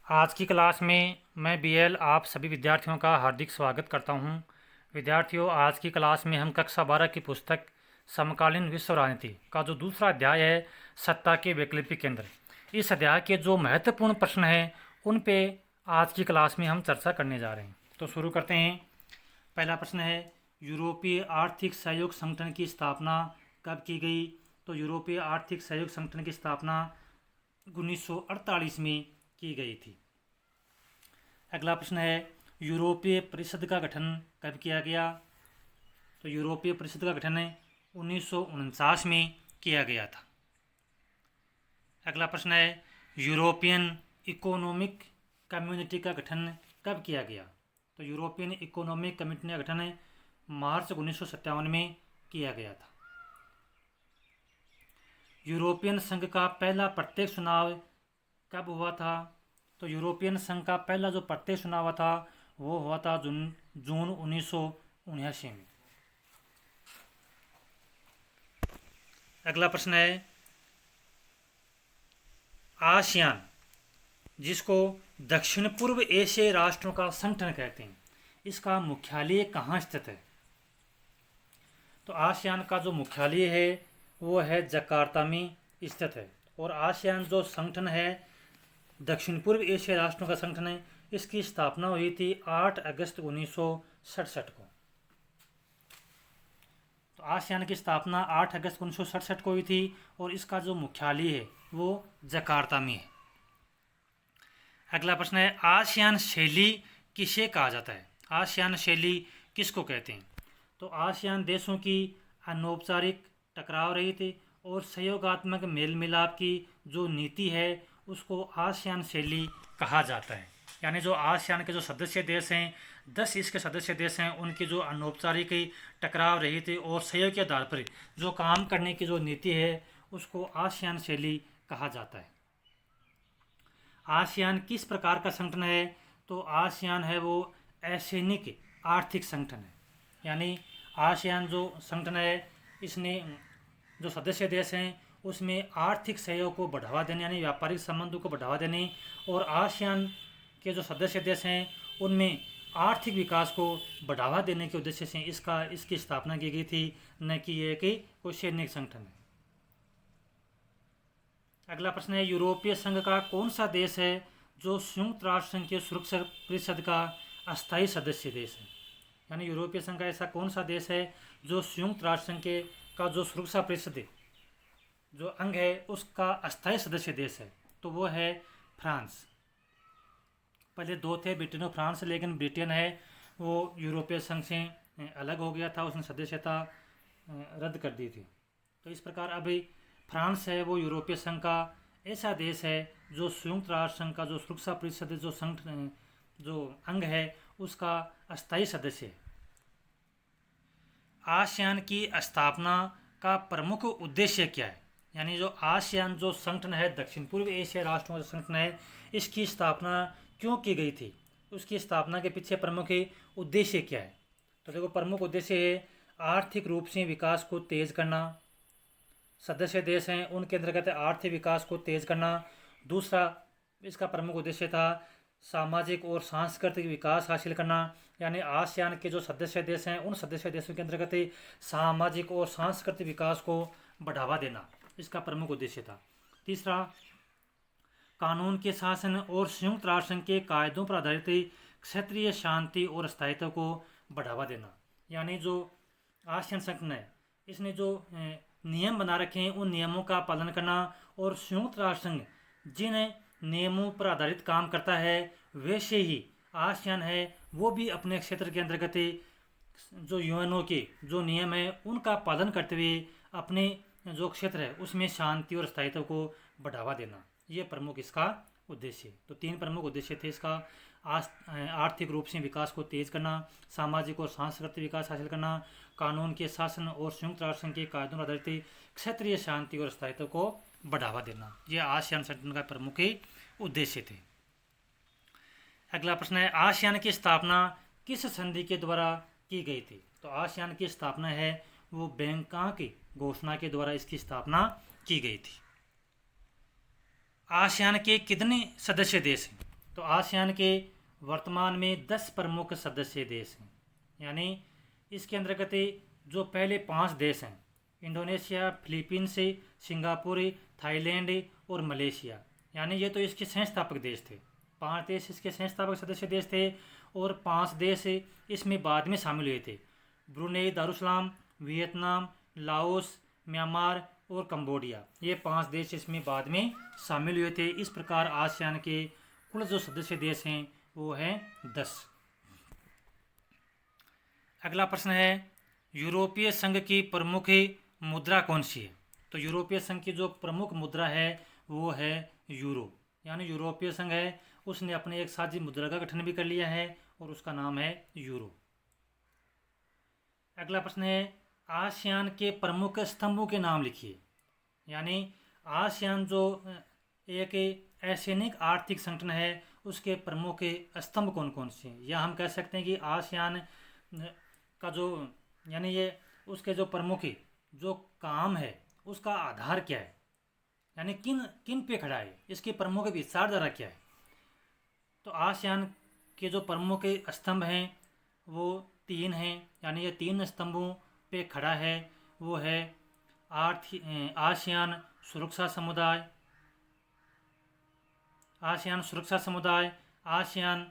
आज की क्लास में मैं बीएल आप सभी विद्यार्थियों का हार्दिक स्वागत करता हूं। विद्यार्थियों, आज की क्लास में हम कक्षा 12 की पुस्तक समकालीन विश्व राजनीति का जो दूसरा अध्याय है, सत्ता के वैकल्पिक केंद्र, इस अध्याय के जो महत्वपूर्ण प्रश्न हैं उन पे आज की क्लास में हम चर्चा करने जा रहे हैं। तो शुरू करते हैं। पहला प्रश्न है, यूरोपीय आर्थिक सहयोग संगठन की स्थापना कब की गई? तो यूरोपीय आर्थिक सहयोग संगठन की स्थापना 1948 में की गई थी। अगला प्रश्न है, यूरोपीय परिषद का गठन कब किया गया? तो यूरोपीय परिषद का गठन 1949 में किया गया था। अगला प्रश्न है, यूरोपियन इकोनॉमिक कम्युनिटी का गठन कब किया गया? तो यूरोपियन इकोनॉमिक कम्युनिटी का गठन मार्च 1957 में किया गया था। यूरोपियन संघ का पहला प्रत्यक्ष चुनाव कब हुआ था? तो यूरोपियन संघ का पहला जो प्रत्यक्ष चुनाव हुआ था वो हुआ था जून 1979 में। अगला प्रश्न है, आसियान, जिसको दक्षिण पूर्व एशियाई राष्ट्रों का संगठन कहते हैं, इसका मुख्यालय कहाँ स्थित है? तो आसियान का जो मुख्यालय है वो है जकार्ता में स्थित है। और आसियान जो संगठन है, दक्षिण पूर्व एशियाई राष्ट्रों का संगठन है, इसकी स्थापना हुई थी 8 अगस्त 1967 को। तो आसियान की स्थापना 8 अगस्त 1967 को हुई थी और इसका जो मुख्यालय है वो जकार्ता में है। अगला प्रश्न है, आसियान शैली किसे कहा जाता है? आसियान शैली किसको कहते हैं? तो आसियान देशों की अनौपचारिक टकराव रही थी और सहयोगात्मक मेल मिलाप की जो नीति है उसको आसियान शैली कहा जाता है। यानी जो आसियान के जो सदस्य देश हैं, 10 इसके सदस्य देश हैं, उनकी जो अनौपचारिक टकराव रही थी और सहयोग के आधार पर जो काम करने की जो नीति है उसको आसियान शैली कहा जाता है। आसियान किस प्रकार का संगठन है? तो आसियान है वो एशियनिक आर्थिक संगठन है। यानी आसियान जो संगठन है इसने जो सदस्य देश हैं उसमें आर्थिक सहयोग को बढ़ावा देने यानी व्यापारिक संबंधों को बढ़ावा देने और आसियान के जो सदस्य देश हैं उनमें आर्थिक विकास को बढ़ावा देने के उद्देश्य से इसकी स्थापना की गई थी, न कि ये कि कोई सैनिक संगठन है। अगला प्रश्न है, यूरोपीय संघ का कौन सा देश है जो संयुक्त राष्ट्र संघ के सुरक्षा परिषद का अस्थायी सदस्य देश है? यानी यूरोपीय संघ का ऐसा कौन सा देश है जो संयुक्त राष्ट्र संघ के का जो सुरक्षा परिषद जो अंग है उसका अस्थायी सदस्य देश है? तो वो है फ्रांस। पहले दो थे, ब्रिटेन और फ्रांस, लेकिन ब्रिटेन है वो यूरोपीय संघ से अलग हो गया था, उसने सदस्यता रद्द कर दी थी। तो इस प्रकार अभी फ्रांस है वो यूरोपीय संघ का ऐसा देश है जो संयुक्त राष्ट्र संघ का जो सुरक्षा परिषद जो संगठन जो अंग है उसका अस्थायी सदस्य है। आसियान की स्थापना का प्रमुख उद्देश्य क्या है? यानी जो आसियान जो संगठन है, दक्षिण पूर्व एशिया राष्ट्रों का संगठन है, इसकी स्थापना क्यों की गई थी? उसकी स्थापना के पीछे प्रमुख उद्देश्य क्या है? तो देखो, प्रमुख उद्देश्य है आर्थिक रूप से विकास को तेज करना। सदस्य देश हैं उनके अंतर्गत आर्थिक विकास को तेज करना। दूसरा इसका प्रमुख उद्देश्य था सामाजिक और सांस्कृतिक विकास हासिल करना। यानी आसियान के जो सदस्य देश हैं उन सदस्य देशों के अंतर्गत सामाजिक और सांस्कृतिक विकास को बढ़ावा देना इसका प्रमुख उद्देश्य था। तीसरा, कानून के शासन और संयुक्त राष्ट्र संघ के कायदों पर आधारित क्षेत्रीय शांति और स्थायित्व को बढ़ावा देना। यानी जो आसियान संगठन है इसने जो नियम बना रखे हैं उन नियमों का पालन करना और संयुक्त राष्ट्र संघ जिन नियमों पर आधारित काम करता है वैसे ही आसियान है वो भी अपने क्षेत्र के अंतर्गत जो यूएनओ के जो नियम है उनका पालन करते हुए अपने जो क्षेत्र है उसमें शांति और स्थायित्व को बढ़ावा देना, ये प्रमुख इसका उद्देश्य। तो 3 प्रमुख उद्देश्य थे इसका। आर्थिक रूप से विकास को तेज करना, सामाजिक और सांस्कृतिक विकास हासिल करना, कानून के शासन और संयुक्त राष्ट्र संघ के कायदों पर आधारित क्षेत्रीय शांति और स्थायित्व को बढ़ावा देना, ये आसियान संगठन का प्रमुख उद्देश्य थे। अगला प्रश्न है, आसियान की स्थापना किस संधि के द्वारा की गई थी? तो आसियान की स्थापना है वो बैंकॉक की घोषणा के द्वारा इसकी स्थापना की गई थी। आसियान के कितने सदस्य देश हैं? तो आसियान के वर्तमान में 10 प्रमुख सदस्य देश हैं, यानी इसके अंतर्गत जो पहले 5 देश हैं, इंडोनेशिया, फिलीपींस, सिंगापुर, थाईलैंड और मलेशिया, यानी ये तो इसके संस्थापक देश थे। 5 देश इसके संस्थापक सदस्य देश थे और 5 देश इसमें बाद में शामिल हुए थे। Brunei Darussalam, Vietnam, Laos, Myanmar और कंबोडिया, ये 5 देश इसमें बाद में शामिल हुए थे। इस प्रकार आसियान के कुल जो सदस्य देश हैं वो हैं 10। अगला प्रश्न है, यूरोपीय संघ की प्रमुख मुद्रा कौन सी है? तो यूरोपीय संघ की जो प्रमुख मुद्रा है वो है यूरो, यानी यूरोपीय संघ है उसने अपने एक साझी मुद्रा का गठन भी कर लिया है और उसका नाम है यूरो। अगला प्रश्न है, आसियान के प्रमुख स्तंभों के नाम लिखिए। यानी आसियान जो एक एशियनिक आर्थिक संगठन है उसके प्रमुख स्तंभ कौन कौन से हैं, या हम कह सकते हैं कि आसियान का जो यानी ये उसके जो प्रमुख जो काम है उसका आधार क्या है, यानी किन किन पे खड़ा है, इसकी प्रमुख विचारधारा क्या है। तो आसियान के जो प्रमुख स्तंभ हैं वो 3 हैं, यानी ये 3 स्तंभों पे खड़ा है। वो है आसियान सुरक्षा समुदाय, आसियान सुरक्षा समुदाय, आसियान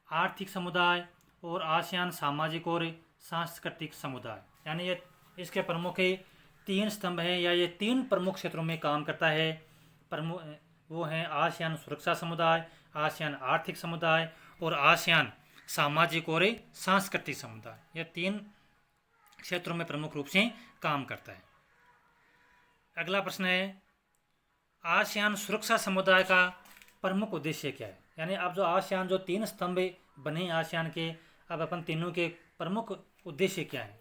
आर्थिक समुदाय और आसियान सामाजिक और सांस्कृतिक समुदाय, यानी ये इसके प्रमुख 3 स्तंभ हैं, या ये 3 प्रमुख क्षेत्रों में काम करता है। प्रमुख वो हैं आसियान सुरक्षा समुदाय, आसियान आर्थिक समुदाय और आसियान सामाजिक और सांस्कृतिक समुदाय, ये 3 क्षेत्रों में प्रमुख रूप से काम करता है। अगला प्रश्न है, आसियान सुरक्षा समुदाय का प्रमुख उद्देश्य क्या है? यानी अब जो आसियान जो 3 स्तंभ बने आसियान के, अब अपन तीनों के प्रमुख उद्देश्य क्या है?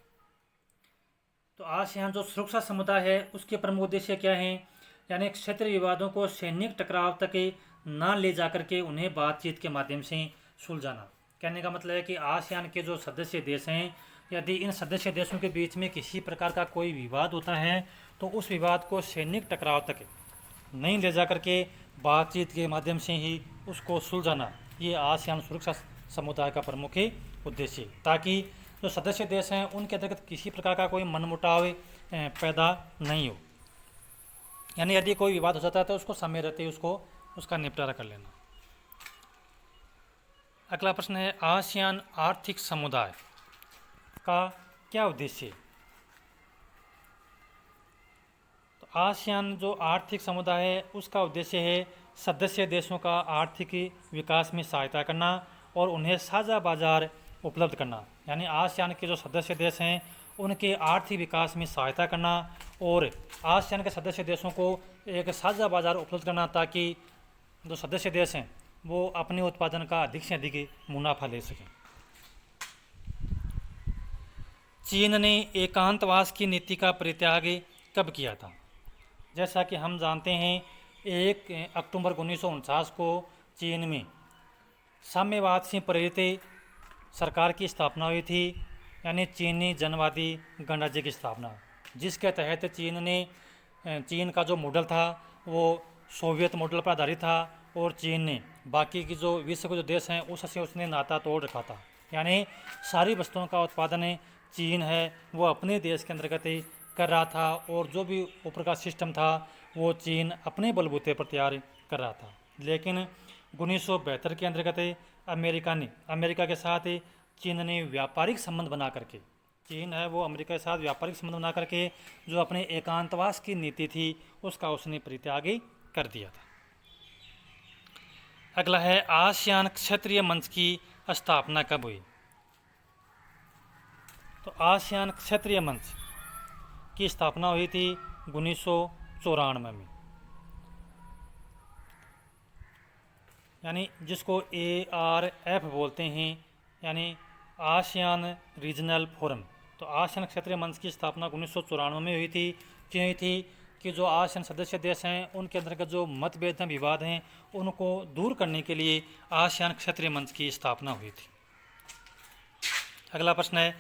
तो आसियान जो सुरक्षा समुदाय है उसके प्रमुख उद्देश्य क्या हैं? यानी क्षेत्रीय विवादों को सैनिक टकराव तक ना ले जाकर के उन्हें बातचीत के माध्यम से सुलझाना। कहने का मतलब है कि आसियान के जो सदस्य देश हैं, यदि इन सदस्य देशों के बीच में किसी प्रकार का कोई विवाद होता है तो उस विवाद को सैनिक टकराव तक नहीं ले जा करके बातचीत के माध्यम से ही उसको सुलझाना, ये आसियान सुरक्षा समुदाय का प्रमुख उद्देश्य, ताकि जो सदस्य देश हैं उनके अंतर्गत किसी प्रकार का कोई मनमुटाव पैदा नहीं हो। यानी यदि कोई विवाद हो जाता है तो उसको समय रहते ही उसका निपटारा कर लेना। अगला प्रश्न है, आसियान आर्थिक समुदाय का क्या उद्देश्य है? तो आसियान जो आर्थिक समुदाय है उसका उद्देश्य है सदस्य देशों का आर्थिक विकास में सहायता करना और उन्हें साझा बाजार उपलब्ध करना। यानी आसियान के जो सदस्य देश हैं उनके आर्थिक विकास में सहायता करना और आसियान के सदस्य देशों को एक साझा बाजार उपलब्ध करना, ताकि जो सदस्य देश हैं वो अपने उत्पादन का अधिक से अधिक मुनाफा ले सकें। चीन ने एकांतवास की नीति का परित्याग कब किया था? जैसा कि हम जानते हैं 1 अक्टूबर 1949 को चीन में साम्यवाद से प्रेरित सरकार की स्थापना हुई थी, यानी चीनी जनवादी गणराज्य की स्थापना, जिसके तहत चीन का जो मॉडल था वो सोवियत मॉडल पर आधारित था और चीन ने बाकी की जो विश्व के जो देश हैं उससे उसने नाता तोड़ रखा था। यानी सारी वस्तुओं का उत्पादन चीन है वो अपने देश के अंतर्गत कर रहा था और जो भी ऊपर का सिस्टम था वो चीन अपने बलबूते पर तैयार कर रहा था। लेकिन 1972 के अंतर्गत अमेरिका के साथ चीन ने व्यापारिक संबंध बना करके, चीन है वो अमेरिका के साथ व्यापारिक संबंध बना करके जो अपने एकांतवास की नीति थी उसका उसने परित्याग कर दिया था। अगला है, आसियान क्षेत्रीय मंच की स्थापना कब हुई? तो आसियान क्षेत्रीय मंच की स्थापना हुई थी 1994 में, यानी जिसको ARF बोलते हैं, यानी आसियान रीजनल फोरम। तो आसियान क्षेत्रीय मंच की स्थापना 1994 में हुई थी। क्यों हुई थी? कि जो आसियान सदस्य देश हैं उनके अंतर्गत जो मतभेद हैं, विवाद हैं, उनको दूर करने के लिए आसियान क्षेत्रीय मंच की स्थापना हुई थी। अगला प्रश्न है,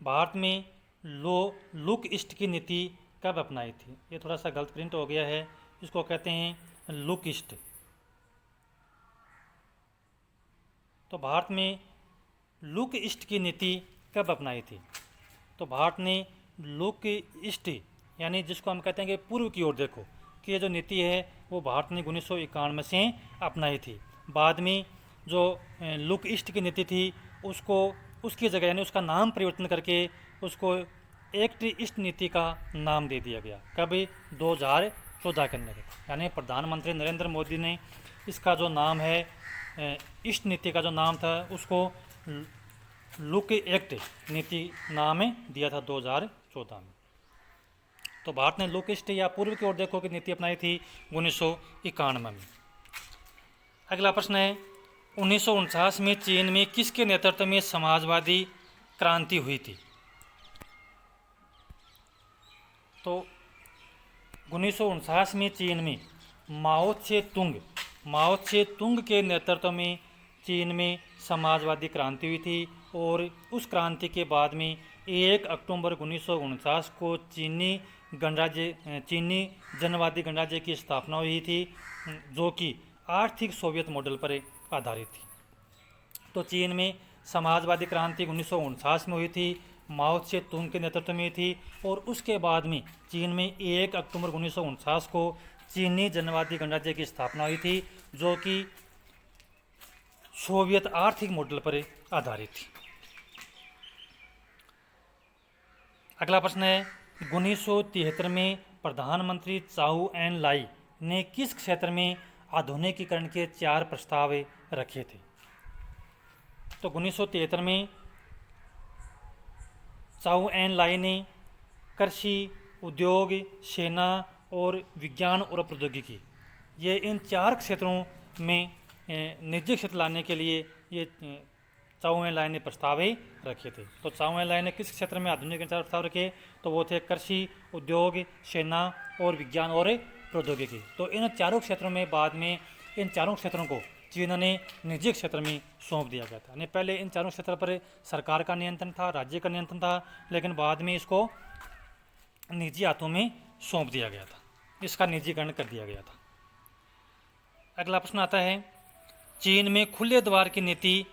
भारत में लुक ईस्ट की नीति कब अपनाई थी? ये थोड़ा सा गलत प्रिंट हो गया है, इसको कहते हैं लुक ईस्ट, तो भारत में लुक ईस्ट की नीति कब अपनाई थी? तो भारत ने लुक ईस्ट यानी जिसको हम कहते हैं कि पूर्व की ओर देखो कि ये जो नीति है वो भारत ने 1991 से अपनाई थी। बाद में जो लुक ईस्ट की नीति थी उसको उसकी जगह यानी उसका नाम परिवर्तन करके उसको एक्ट ईस्ट नीति का नाम दे दिया गया। कब? 2014 के अंदर। यानी प्रधानमंत्री नरेंद्र मोदी ने इसका जो नाम है ईस्ट नीति का जो नाम था उसको लुक एक्ट नीति नाम दिया था 2014 में। तो भारत ने लुक ईस्ट या पूर्व की ओर देखो की नीति अपनाई थी 1991 में। अगला प्रश्न है 1949 में चीन में किसके नेतृत्व में समाजवादी क्रांति हुई थी? तो 1949 में चीन में माओ त्से तुंग के नेतृत्व में चीन में समाजवादी क्रांति हुई थी और उस क्रांति के बाद में 1 अक्टूबर 1949 को चीनी जनवादी गणराज्य की स्थापना हुई थी जो कि आर्थिक सोवियत मॉडल पर आधारित थी। तो चीन में समाजवादी क्रांति 1949 में हुई थी, माओ त्से तुंग के नेतृत्व में थी और उसके बाद में चीन में 1 अक्टूबर 1949 को चीनी जनवादी गणराज्य की स्थापना हुई थी जो कि सोवियत आर्थिक मॉडल पर आधारित थी। अगला प्रश्न है 1973 में प्रधानमंत्री चाउ एन लाई ने किस क्षेत्र में आधुनिकीकरण के 4 प्रस्ताव रखे थे? तो 1973 में चाउ एन लाई ने कृषि, उद्योग, सेना और विज्ञान और प्रौद्योगिकी ये इन 4 क्षेत्रों में निजी क्षेत्र लाने के लिए ये चाउ एन लाई ने प्रस्ताव रखे थे। तो चाउ एन लाई ने किस क्षेत्र में आधुनिक 4 प्रस्ताव रखे? तो वो थे कृषि, उद्योग, सेना और विज्ञान और प्रौद्योगिकी। तो इन 4 क्षेत्रों में बाद में इन 4 क्षेत्रों को चीन ने निजी क्षेत्र में सौंप दिया गया था। यानी पहले इन 4 क्षेत्रों पर सरकार का नियंत्रण था, राज्य का नियंत्रण था, लेकिन बाद में इसको निजी हाथों में सौंप दिया गया था, इसका निजीकरण कर दिया गया था। अगला प्रश्न आता है चीन में खुले द्वार की नीति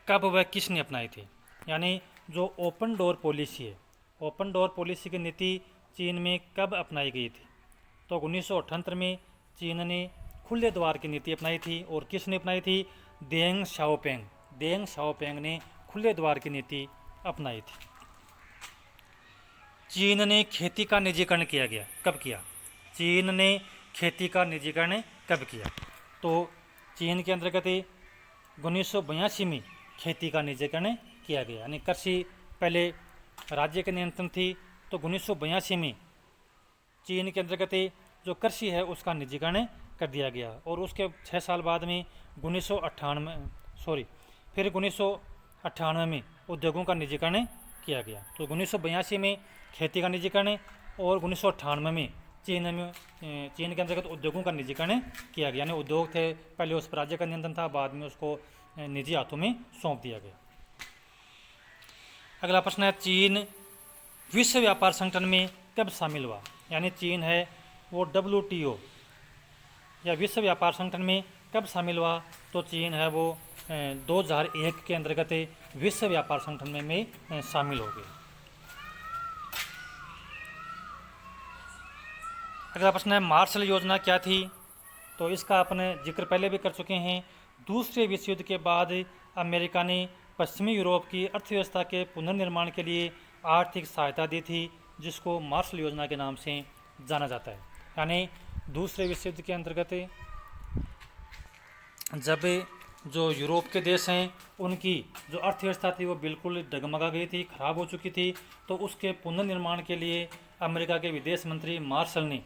कब व किसने अपनाई थी? यानी जो ओपन डोर पॉलिसी है, ओपन डोर पॉलिसी की नीति चीन में कब अपनाई गई थी? तो 1978 में चीन ने खुले द्वार की नीति अपनाई थी और किसने अपनाई थी? देंग शाओपेंग ने खुले द्वार की नीति अपनाई थी। चीन ने खेती का निजीकरण किया गया, कब किया? चीन ने खेती का निजीकरण कब किया? तो चीन के अंतर्गत 1982 में खेती का निजीकरण किया गया। यानी कृषि पहले राज्य के नियंत्रण थी, तो 1982 में चीन के अंतर्गत जो कृषि है उसका निजीकरण कर दिया गया और उसके 6 साल बाद में 1998 में उद्योगों का निजीकरण किया गया। तो 1982 में खेती का निजीकरण और 1998 में चीन के अंतर्गत उद्योगों का निजीकरण किया गया। यानी उद्योग थे पहले उस पर राज्य का नियंत्रण था, बाद में उसको निजी हाथों में सौंप दिया गया। अगला प्रश्न है चीन विश्व व्यापार संगठन में कब शामिल हुआ? यानी चीन है वो WTO या विश्व व्यापार संगठन में कब शामिल हुआ? तो चीन है वो 2001 के अंतर्गत विश्व व्यापार संगठन में शामिल हो गए। अगला प्रश्न है मार्शल योजना क्या थी? तो इसका अपने जिक्र पहले भी कर चुके हैं। दूसरे विश्व युद्ध के बाद अमेरिका ने पश्चिमी यूरोप की अर्थव्यवस्था के पुनर्निर्माण के लिए आर्थिक सहायता दी थी जिसको मार्शल योजना के नाम से जाना जाता है। यानी दूसरे विश्व युद्ध के अंतर्गत जब जो यूरोप के देश हैं उनकी जो अर्थव्यवस्था थी वो बिल्कुल डगमगा गई थी, खराब हो चुकी थी, तो उसके पुनर्निर्माण के लिए अमेरिका के विदेश मंत्री मार्शल ने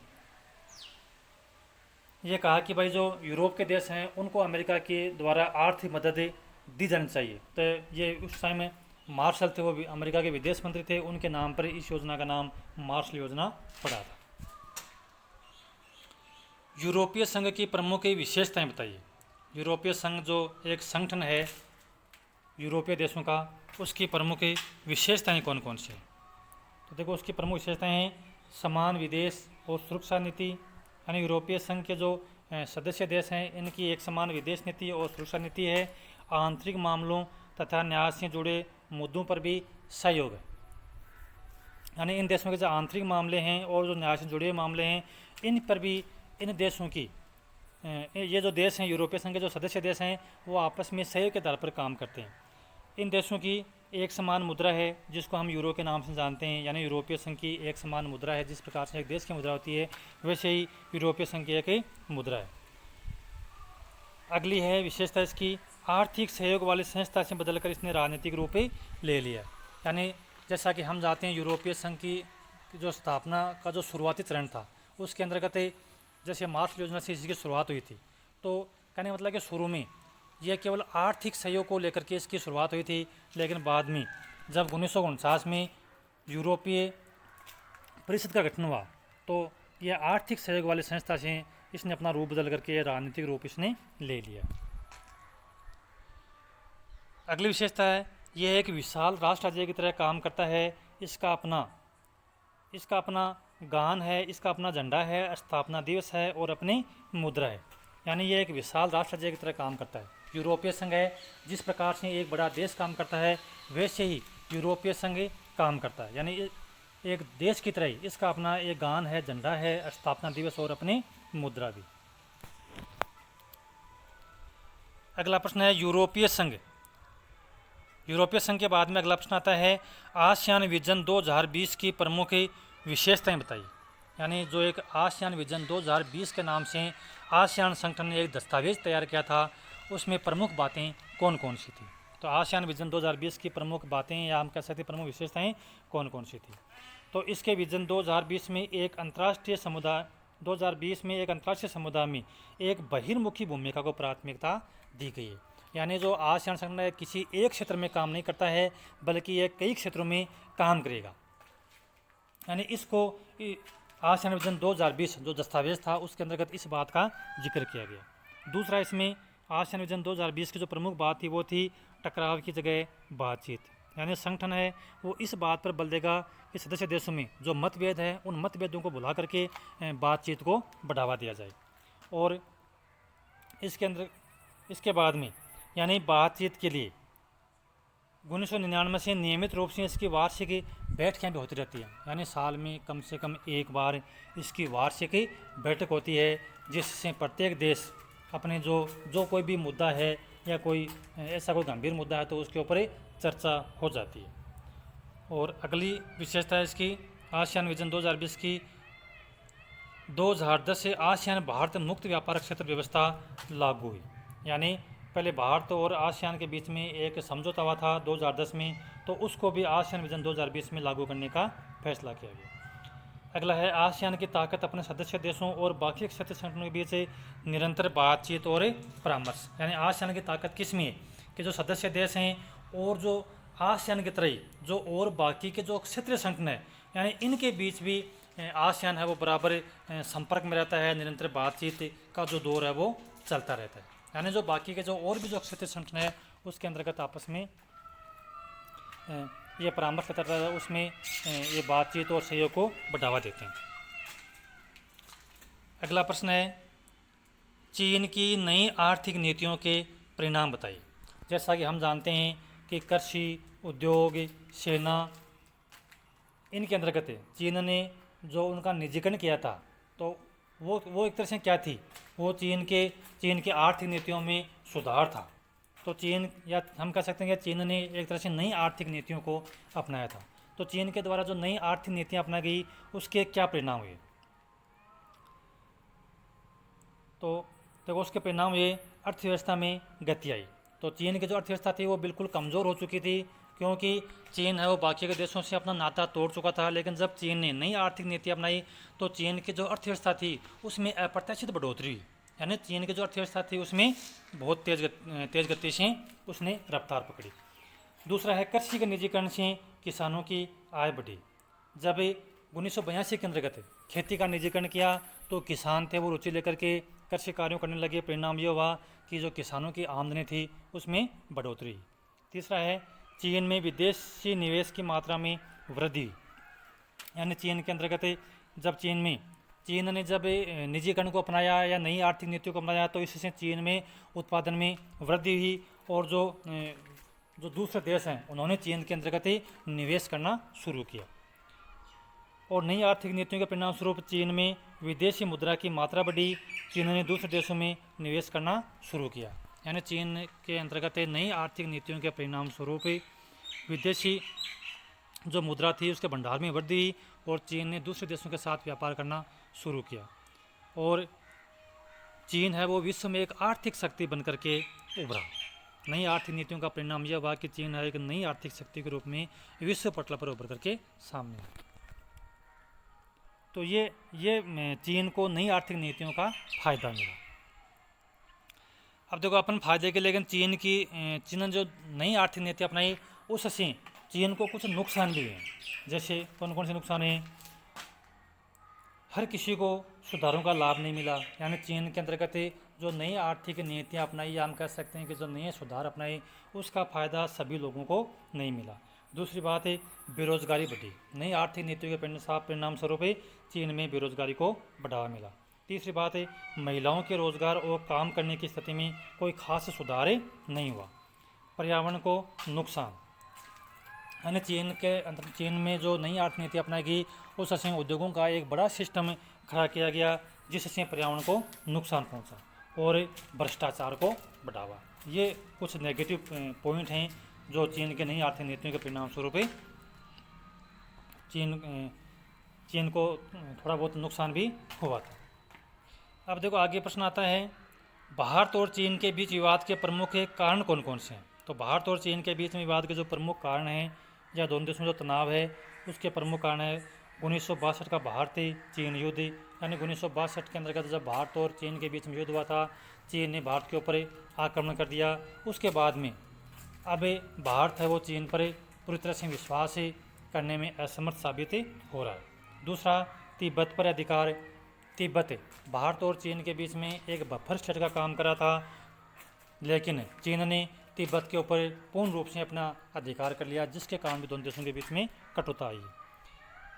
ये कहा कि भाई जो यूरोप के देश हैं उनको अमेरिका के द्वारा आर्थिक मदद दी जानी चाहिए। तो ये उस टाइम मार्शल थे, वो भी अमेरिका के विदेश मंत्री थे, उनके नाम पर इस योजना का नाम मार्शल योजना पड़ा था। यूरोपीय संघ की प्रमुख विशेषताएं बताइए। यूरोपीय संघ जो एक संगठन है यूरोपीय देशों का, उसकी प्रमुख विशेषताएं कौन कौन सी हैं? तो देखो उसकी प्रमुख विशेषताएं हैं समान विदेश और सुरक्षा नीति। यानी यूरोपीय संघ के जो सदस्य देश हैं इनकी एक समान विदेश नीति और सुरक्षा नीति है आंतरिक मामलों तथा न्याय से जुड़े मुद्दों पर भी सहयोग है। यानी इन देशों के जो आंतरिक मामले हैं और जो न्याय से जुड़े मामले हैं, इन पर भी इन देशों की ये जो देश हैं, यूरोपीय संघ के जो सदस्य देश हैं, वो आपस में सहयोग के आधार पर काम करते हैं। इन देशों की एक समान मुद्रा है जिसको हम यूरो के नाम से जानते हैं, यानी यूरोपीय संघ की एक समान मुद्रा है। जिस प्रकार से एक देश की मुद्रा होती है वैसे ही यूरोपीय संघ की एक मुद्रा है। अगली है विशेषता इसकी, आर्थिक सहयोग वाली संस्था से बदलकर इसने राजनीतिक रूप ले लिया। यानी जैसा कि हम जानते हैं यूरोपीय संघ की जो स्थापना का जो शुरुआती चरण था उसके अंतर्गत जैसे मार्शल योजना से इसकी शुरुआत हुई थी, तो कहने का मतलब कि शुरू में यह केवल आर्थिक सहयोग को लेकर के इसकी शुरुआत हुई थी, लेकिन बाद में जब 1949 में यूरोपीय परिषद का गठन हुआ तो यह आर्थिक सहयोग वाली संस्था से इसने अपना रूप बदल करके राजनीतिक रूप इसने ले लिया। अगली विशेषता है, यह एक विशाल राष्ट्र राज्य की तरह काम करता है। इसका अपना गान है, इसका अपना झंडा है, स्थापना दिवस है और अपनी मुद्रा है। यानी यह एक विशाल राष्ट्र राज्य की तरह काम करता है। यूरोपीय संघ है, जिस प्रकार से एक बड़ा देश काम करता है वैसे ही यूरोपीय संघ काम करता है। यानी एक देश की तरह ही इसका अपना एक गान है, झंडा है, स्थापना दिवस और अपनी मुद्रा भी। अगला प्रश्न है यूरोपीय संघ। यूरोपीय संघ के बाद में अगला प्रश्न आता है, आसियान विजन 2020 की प्रमुख विशेषताएं बताइए। यानी जो एक आसियान विजन 2020 के नाम से आसियान संगठन ने एक दस्तावेज तैयार किया था, उसमें प्रमुख बातें कौन कौन सी थी। तो आसियान विजन 2020 की प्रमुख बातें या हम कह सकते हैं प्रमुख विशेषताएं कौन कौन सी थी। तो इसके विजन 2020 में एक अंतर्राष्ट्रीय समुदाय में एक बहिर्मुखी भूमिका को प्राथमिकता दी गई है। यानी जो आसियान संगठन किसी एक क्षेत्र में काम नहीं करता है बल्कि ये कई क्षेत्रों में काम करेगा। यानी इसको आसियान विजन 2020 जो दस्तावेज था उसके अंतर्गत इस बात का जिक्र किया गया। दूसरा, इसमें आसियान विजन 2020 की जो प्रमुख बात थी वो थी टकराव की जगह बातचीत। यानी संगठन है वो इस बात पर बल देगा कि सदस्य देशों में जो मतभेद है उन मतभेदों को भुला करके बातचीत को बढ़ावा दिया जाए। और इसके बाद में यानी बातचीत के लिए 1999 से नियमित रूप से इसकी वार्षिक बैठकें भी होती रहती हैं। यानी साल में कम से कम एक बार इसकी वार्षिक बैठक होती है, जिससे प्रत्येक देश अपने जो कोई भी मुद्दा है या कोई ऐसा कोई गंभीर मुद्दा है तो उसके ऊपर चर्चा हो जाती है। और अगली विशेषता है इसकी, आसियान विजन 2020 की 2010 से आसियान भारत मुक्त व्यापार क्षेत्र व्यवस्था लागू हुई। यानी पहले भारत और आसियान के बीच में एक समझौता हुआ था 2010 में, तो उसको भी आसियान विजन 2020 में लागू करने का फैसला किया गया। अगला है, आसियान की ताकत अपने सदस्य देशों और बाकी क्षेत्रीय संगठनों के बीच निरंतर बातचीत और परामर्श। यानी आसियान की ताकत किस में है कि जो सदस्य देश हैं और जो आसियान की तरह जो और बाकी के जो क्षेत्रीय संगठन है, यानी इनके बीच भी आसियान है वो बराबर संपर्क में रहता है, निरंतर बातचीत का जो दौर है वो चलता रहता है। यानी जो बाकी के जो और भी जो क्षेत्रीय संगठन है उसके अंतर्गत आपस में ये परामर्श करता रहता है, उसमें ये बातचीत और सहयोग को बढ़ावा देते हैं। अगला प्रश्न है, चीन की नई आर्थिक नीतियों के परिणाम बताइए। जैसा कि हम जानते हैं कि कृषि, उद्योग, सेना, इनके अंतर्गत चीन ने जो उनका निजीकरण किया था तो वो एक तरह से क्या थी, वो चीन के आर्थिक नीतियों में सुधार था। तो चीन, या हम कह सकते हैं कि चीन ने एक तरह से नई आर्थिक नीतियों को अपनाया था। तो चीन के द्वारा जो नई आर्थिक नीतियाँ अपनाई गई उसके क्या परिणाम हुए। तो देखो उसके परिणाम हुए, अर्थव्यवस्था में गति आई। तो चीन की जो अर्थव्यवस्था थी वो बिल्कुल कमज़ोर हो चुकी थी, क्योंकि चीन है वो बाकी के देशों से अपना नाता तोड़ चुका था। लेकिन जब चीन ने नई आर्थिक नीति अपनाई तो चीन की जो अर्थव्यवस्था थी उसमें अप्रत्याशित बढ़ोतरी हुई। यानी चीन की जो अर्थव्यवस्था थी उसमें बहुत तेज़ गति से उसने रफ्तार पकड़ी। दूसरा है, कृषि के निजीकरण से किसानों की आय बढ़ी। जब 1982 के अंतर्गत खेती का निजीकरण किया तो किसान थे वो रुचि लेकर के कृषि कार्यों करने लगे। परिणाम ये हुआ कि जो किसानों की आमदनी थी उसमें बढ़ोतरी हुई। तीसरा है, चीन में विदेशी निवेश की मात्रा में वृद्धि हुई। यानी चीन के अंतर्गत जब चीन ने जब निजीकरण को अपनाया या नई आर्थिक नीतियों को अपनाया तो इससे चीन में उत्पादन में वृद्धि हुई और जो दूसरे देश हैं उन्होंने चीन के अंतर्गत ही निवेश करना शुरू किया। और नई आर्थिक नीतियों के परिणाम स्वरूप चीन में विदेशी मुद्रा की मात्रा बढ़ी। चीन ने दूसरे देशों में निवेश करना शुरू किया, यानी चीन के अंतर्गत नई आर्थिक नीतियों के परिणाम स्वरूप विदेशी जो मुद्रा थी उसके भंडार में वृद्धि हुई और चीन ने दूसरे देशों के साथ व्यापार करना शुरू किया। और चीन है वो विश्व में एक आर्थिक शक्ति बनकर के उभरा। नई आर्थिक नीतियों का परिणाम यह हुआ कि चीन है एक नई आर्थिक शक्ति के रूप में विश्व पटल पर उभर करके सामने आया। तो ये चीन को नई आर्थिक नीतियों का फायदा मिला। अब देखो अपन फायदे के, लेकिन चीन ने जो नई आर्थिक नीति अपनाई उससे चीन को कुछ नुकसान भी हैं। जैसे कौन कौन से नुकसान हैं? हर किसी को सुधारों का लाभ नहीं मिला, यानी चीन के अंतर्गत जो नई आर्थिक नीतियाँ अपनाई, या हम कह सकते हैं कि जो नए सुधार अपनाए उसका फ़ायदा सभी लोगों को नहीं मिला। दूसरी बात है बेरोजगारी बढ़ी। नई आर्थिक नीतियों के परिणाम स्वरूप चीन में बेरोजगारी को बढ़ावा मिला। तीसरी बात है महिलाओं के रोजगार और काम करने की स्थिति में कोई खास सुधार नहीं हुआ। पर्यावरण को नुकसान, यानी चीन में जो नई आर्थिक नीति अपनाई गई उससे उद्योगों का एक बड़ा सिस्टम खड़ा किया गया जिससे पर्यावरण को नुकसान पहुंचा और भ्रष्टाचार को बढ़ावा। ये कुछ नेगेटिव पॉइंट हैं जो चीन के नई आर्थिक नीतियों के परिणाम स्वरूप चीन को थोड़ा बहुत नुकसान भी हुआ था। अब देखो आगे प्रश्न आता है, भारत और चीन के बीच विवाद के प्रमुख कारण कौन कौन से हैं? तो भारत और चीन के बीच में विवाद के जो प्रमुख कारण हैं या दोनों देशों में जो तनाव है उसके प्रमुख कारण है 1962 का भारतीय चीन युद्ध। यानी 1962 के अंतर्गत जब भारत और चीन के बीच में युद्ध हुआ था, चीन ने भारत के ऊपर आक्रमण कर दिया। उसके बाद में अब भारत है वो चीन पर पूरी तरह से विश्वास करने में असमर्थ साबित हो रहा है। दूसरा, तिब्बत पर अधिकार। तिब्बत भारत और चीन के बीच में एक बफर स्टेट का काम करा था, लेकिन चीन ने तिब्बत के ऊपर पूर्ण रूप से अपना अधिकार कर लिया, जिसके कारण भी दोनों देशों के बीच में कटुता आई।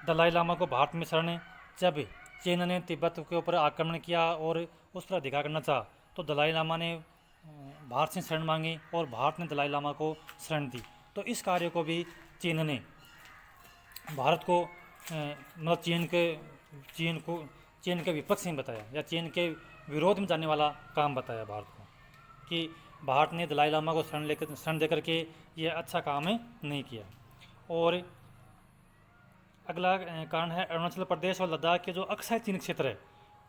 दलाई लामा को भारत में शरण, जब चीन ने तिब्बत के ऊपर आक्रमण किया और उस पर अधिकार करना चाहा तो दलाई लामा ने भारत से शरण मांगी और भारत ने दलाई लामा को शरण दी। तो इस कार्य को भी चीन ने भारत को मतलब चीन के विपक्ष में बताया या चीन के विरोध में जाने वाला काम बताया भारत को, कि भारत ने दलाई लामा को शरण दे करके ये अच्छा काम नहीं किया। और अगला कारण है अरुणाचल प्रदेश और लद्दाख के जो अक्साई चीन क्षेत्र है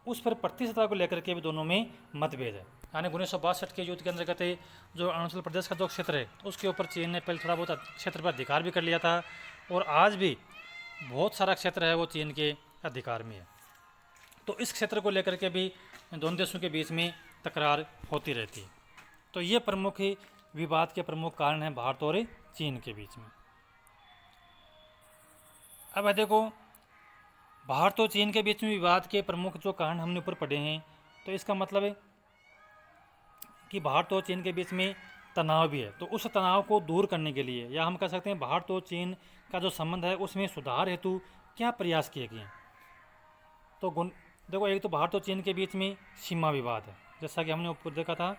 उस पर प्रतिष्ठा को लेकर के भी दोनों में मतभेद है। यानी 1962 के युद्ध के अंतर्गत जो अरुणाचल प्रदेश का जो क्षेत्र है उसके ऊपर चीन ने पहले थोड़ा बहुत क्षेत्र पर अधिकार भी कर लिया था और आज भी बहुत सारा क्षेत्र है वो चीन के अधिकार में है। तो इस क्षेत्र को लेकर के भी दोनों देशों के बीच में तकरार होती रहती है। तो ये प्रमुख विवाद के प्रमुख कारण हैं भारत और चीन के बीच में। अब देखो भारत और चीन के बीच में विवाद के प्रमुख जो कारण हमने ऊपर पढ़े हैं, तो इसका मतलब है कि भारत और चीन के बीच में तनाव भी है। तो उस तनाव को दूर करने के लिए या हम कह सकते हैं भारत और चीन का जो संबंध है उसमें सुधार हेतु क्या प्रयास किए गए हैं। तो देखो एक तो भारत और चीन के बीच में सीमा विवाद है, जैसा कि हमने ऊपर देखा था,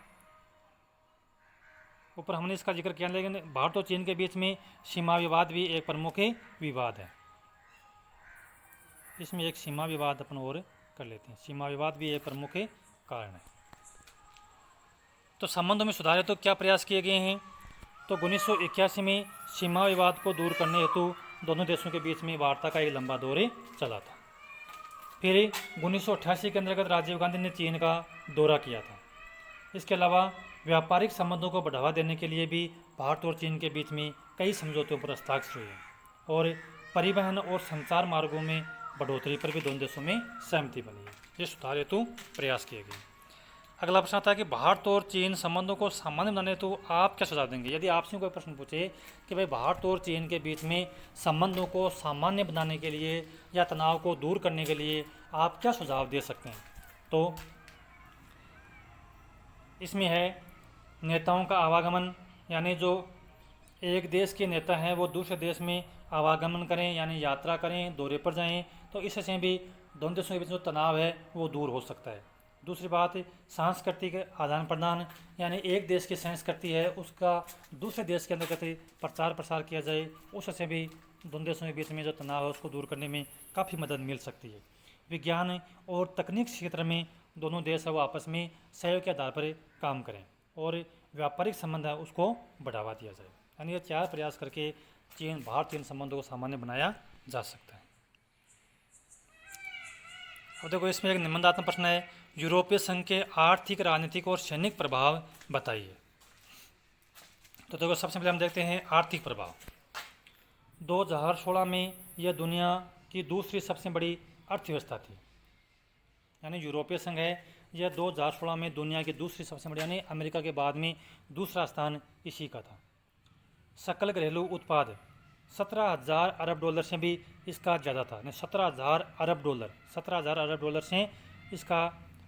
ऊपर हमने इसका जिक्र किया, लेकिन भारत और चीन के बीच में सीमा विवाद भी एक प्रमुख विवाद है। इसमें एक सीमा विवाद अपन और कर लेते हैं। सीमा विवाद भी एक प्रमुख कारण है। तो संबंधों में सुधार हेतु क्या प्रयास किए गए हैं? तो 1981 में सीमा विवाद को दूर करने हेतु दोनों देशों के बीच में वार्ता का एक लंबा दौर चला था। फिर 1988 के अंतर्गत राजीव गांधी ने चीन का दौरा किया था। इसके अलावा व्यापारिक संबंधों को बढ़ावा देने के लिए भी भारत और चीन के बीच में कई समझौतों पर हस्ताक्षर हुए और परिवहन और संचार मार्गों में बढ़ोतरी पर भी दोनों देशों में सहमति बनी है। ये सुधार हेतु प्रयास किए गए। अगला प्रश्न आता है कि भारत और चीन संबंधों को सामान्य बनाने हेतु आप क्या सुझाव देंगे? यदि आपसे कोई प्रश्न पूछे कि भाई भारत और चीन के बीच में संबंधों को सामान्य बनाने के लिए या तनाव को दूर करने के लिए आप क्या सुझाव दे सकते हैं, तो इसमें है नेताओं का आवागमन, यानी जो एक देश के नेता हैं वो दूसरे देश में आवागमन करें, यानी यात्रा करें, दौरे पर जाएं, तो इससे भी दोनों देशों के बीच जो तनाव है वो दूर हो सकता है। दूसरी बात सांस्कृतिक आदान प्रदान, यानी एक देश की संस्कृति है उसका दूसरे देश के अंतर्गत प्रचार प्रसार किया जाए, उससे भी दोनों देशों के बीच में जो तनाव है उसको दूर करने में काफ़ी मदद मिल सकती है। विज्ञान और तकनीक क्षेत्र में दोनों देश है वो आपस में सहयोग के आधार पर काम करें और व्यापारिक संबंध है उसको बढ़ावा दिया जाए। यानी ये 4 प्रयास करके भारत चीन संबंधों को सामान्य बनाया जा सकता है। और देखो इसमें एक निबंधात्मक प्रश्न है, यूरोपीय संघ के आर्थिक, राजनीतिक और सैनिक प्रभाव बताइए। तो देखो सबसे पहले हम देखते हैं आर्थिक प्रभाव। 2016 में यह दुनिया की दूसरी सबसे बड़ी अर्थव्यवस्था थी। यानी यूरोपीय संघ है यह 2016 में दुनिया की दूसरी सबसे बड़ी, यानी अमेरिका के बाद में दूसरा स्थान इसी का था। सकल घरेलू उत्पाद 17,000 अरब डॉलर से भी इसका ज़्यादा था। 17,000 अरब डॉलर से इसका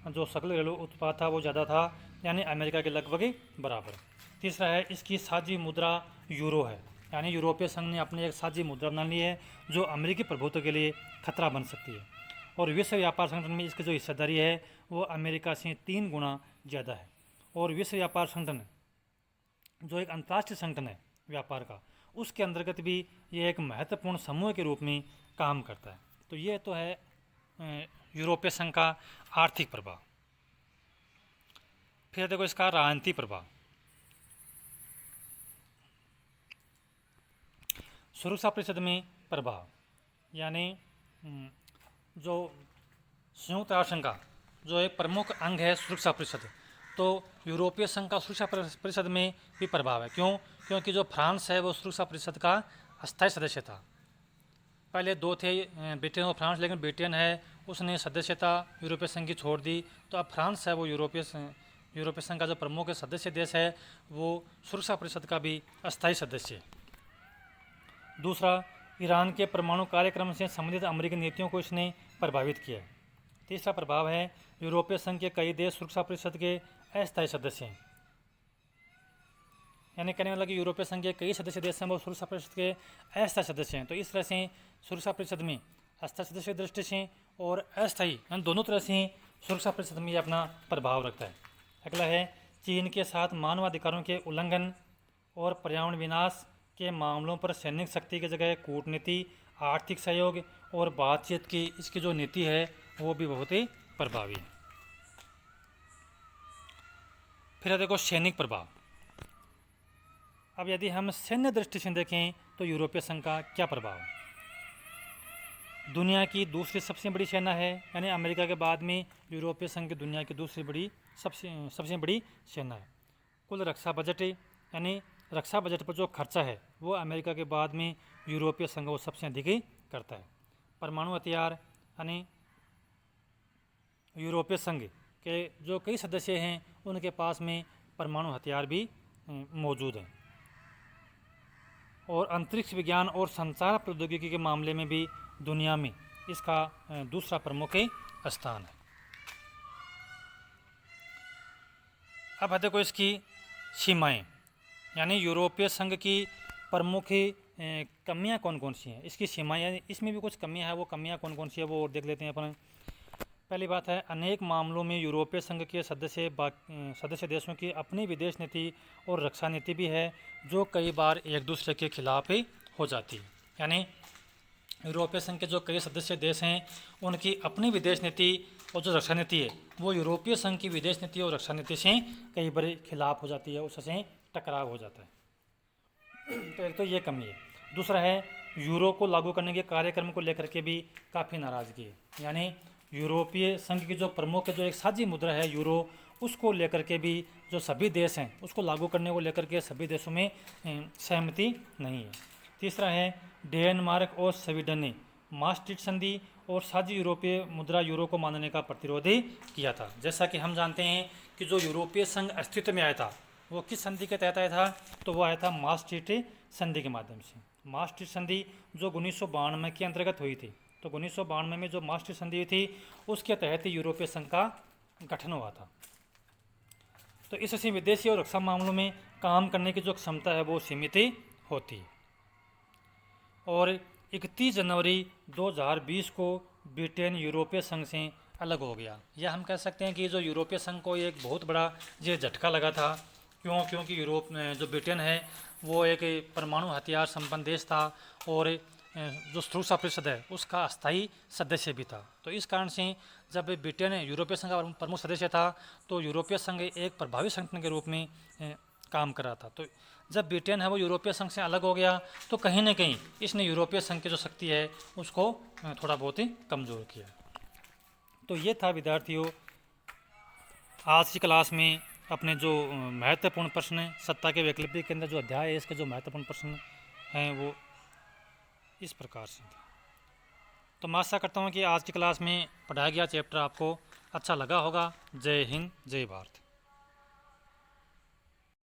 जो सकल घरेलू उत्पाद था वो ज़्यादा था, यानी अमेरिका के लगभग बराबर। तीसरा है इसकी साझी मुद्रा यूरो है। यानी यूरोपीय संघ ने अपनी एक साझी मुद्रा बना ली है जो अमेरिकी प्रभुत्व के लिए खतरा बन सकती है। और विश्व व्यापार संगठन में इसकी जो हिस्सेदारी है वो अमेरिका से 3 गुना ज़्यादा है। और विश्व व्यापार संगठन जो एक अंतर्राष्ट्रीय संगठन है व्यापार का, उसके अंतर्गत भी ये एक महत्वपूर्ण समूह के रूप में काम करता है। तो ये तो है यूरोपीय संघ का आर्थिक प्रभाव। फिर देखो इसका राजनीतिक प्रभाव। सुरक्षा परिषद में प्रभाव, यानी जो संयुक्त राष्ट्र संघ का जो एक प्रमुख अंग है सुरक्षा परिषद, तो यूरोपीय संघ का सुरक्षा परिषद में भी प्रभाव है। क्यों? क्योंकि जो फ्रांस है वो सुरक्षा परिषद का अस्थायी सदस्य था। पहले 2 थे, ब्रिटेन और फ्रांस, लेकिन ब्रिटेन है उसने सदस्यता यूरोपीय संघ की छोड़ दी। तो अब फ्रांस है वो यूरोपीय संघ का जो प्रमुख सदस्य देश है वो सुरक्षा परिषद का भी अस्थायी सदस्य है। दूसरा, ईरान के परमाणु कार्यक्रम से संबंधित अमेरिकी नीतियों को इसने प्रभावित किया है। तीसरा प्रभाव है यूरोपीय संघ के कई देश सुरक्षा परिषद के अस्थायी सदस्य हैं। यानी कहने वाला कि यूरोपीय संघ के कई सदस्य देश हैं वो सुरक्षा परिषद के अस्थायी सदस्य हैं। तो इस तरह से सुरक्षा परिषद में अस्थायी सदस्य की दृष्टि से और अस्थायी, यानी दोनों तरह से सुरक्षा परिषद में अपना प्रभाव रखता है। अगला है चीन के साथ मानवाधिकारों के उल्लंघन और पर्यावरण विनाश के मामलों पर सैनिक शक्ति की जगह कूटनीति, आर्थिक सहयोग और बातचीत की इसकी जो नीति है वो भी बहुत ही प्रभावी है। फिर देखो सैनिक प्रभाव। अब यदि हम सैन्य दृष्टि से देखें तो यूरोपीय संघ का क्या प्रभाव है। दुनिया की दूसरी सबसे बड़ी सेना है, यानी अमेरिका के बाद में यूरोपीय संघ की दुनिया की दूसरी बड़ी सबसे बड़ी सेना है। कुल रक्षा बजट, यानी रक्षा बजट पर जो खर्चा है वो अमेरिका के बाद में यूरोपीय संघ वो सबसे अधिक ही करता है। परमाणु हथियार, यानी यूरोपीय संघ के जो कई सदस्य हैं उनके पास में परमाणु हथियार भी मौजूद हैं। और अंतरिक्ष विज्ञान और संचार प्रौद्योगिकी के मामले में भी दुनिया में इसका दूसरा प्रमुख स्थान है। अब देखो इसकी सीमाएं, यानी यूरोपीय संघ की प्रमुख कमियां कौन कौन सी हैं, इसकी सीमाएं, यानी इसमें भी कुछ कमियां हैं, वो कमियां कौन कौन सी है वो और देख लेते हैं अपन। पहली बात है अनेक मामलों में यूरोपीय संघ के सदस्य देशों की अपनी विदेश नीति और रक्षा नीति भी है जो कई बार एक दूसरे के खिलाफ ही हो जाती है। यानी यूरोपीय संघ के जो कई सदस्य देश हैं उनकी अपनी विदेश नीति और जो रक्षा नीति है वो यूरोपीय संघ की विदेश नीति और रक्षा नीति से कई बार खिलाफ हो जाती है, उससे टकराव हो जाता है। तो एक तो ये कमी है। दूसरा है यूरो को लागू करने के कार्यक्रम को लेकर के भी काफ़ी नाराज़गी है। यानी यूरोपीय संघ की जो प्रमुख जो एक साझी मुद्रा है यूरो, उसको लेकर के भी जो सभी देश हैं उसको लागू करने को लेकर के सभी देशों में सहमति नहीं है। तीसरा है डेनमार्क और स्वीडन ने maastricht संधि और साझी यूरोपीय मुद्रा यूरो को मानने का प्रतिरोध किया था। जैसा कि हम जानते हैं कि जो यूरोपीय संघ अस्तित्व में आया था वो किस संधि के तहत आया था, तो वो आया था maastricht संधि के माध्यम से। maastricht संधि जो 1992 के अंतर्गत हुई थी, तो 1992 में जो maastricht संधि हुई थी उसके तहत यूरोपीय संघ का गठन हुआ था। तो इससे विदेशी और रक्षा मामलों में काम करने की जो क्षमता है वो सीमित होती है। और 31 जनवरी 2020 को ब्रिटेन यूरोपीय संघ से अलग हो गया। या हम कह सकते हैं कि जो यूरोपीय संघ को एक बहुत बड़ा ये झटका लगा था। क्योंकि यूरोप में जो ब्रिटेन है वो एक परमाणु हथियार संपन्न देश था और जो सुरक्षा परिषद है उसका अस्थायी सदस्य भी था। तो इस कारण से जब ब्रिटेन यूरोपीय संघ का प्रमुख सदस्य था तो यूरोपीय संघ एक प्रभावी संगठन के रूप में काम कर रहा था। तो जब ब्रिटेन है वो यूरोपीय संघ से अलग हो गया तो कहीं ना कहीं इसने यूरोपीय संघ की जो शक्ति है उसको थोड़ा बहुत ही कमज़ोर किया। तो ये था विद्यार्थियों आज की क्लास में अपने जो महत्वपूर्ण प्रश्न सत्ता के वैकल्पिक के अंदर जो अध्याय है इसके जो महत्वपूर्ण प्रश्न हैं वो इस प्रकार से। तो मैं आशा करता हूँ कि आज की क्लास में पढ़ाया गया चैप्टर आपको अच्छा लगा होगा। जय हिंद, जय भारत।